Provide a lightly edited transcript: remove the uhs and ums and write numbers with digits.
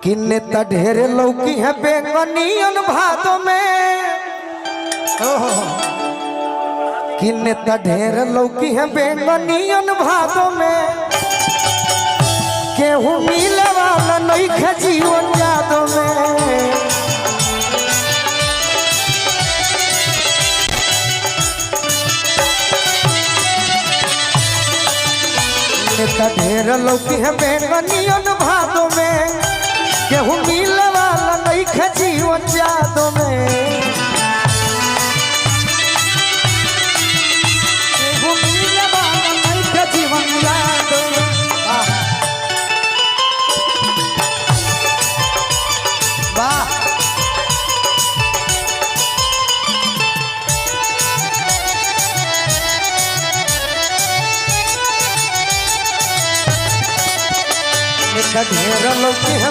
किन्ने त ढेर लौकी है बेंगनियन भादो में। किन्ने त ढेर लौकी है बेंगनियन भादो में। केहू मिले वाला नहीं खजीवन यादो में। ढेर लौकी है बेंगनियन भादो में। केहू मिले वाला नहीं खजीवन यादो में। केहू मिले वाला नहीं खजीवन यादो में। वाह ढेर लौकी है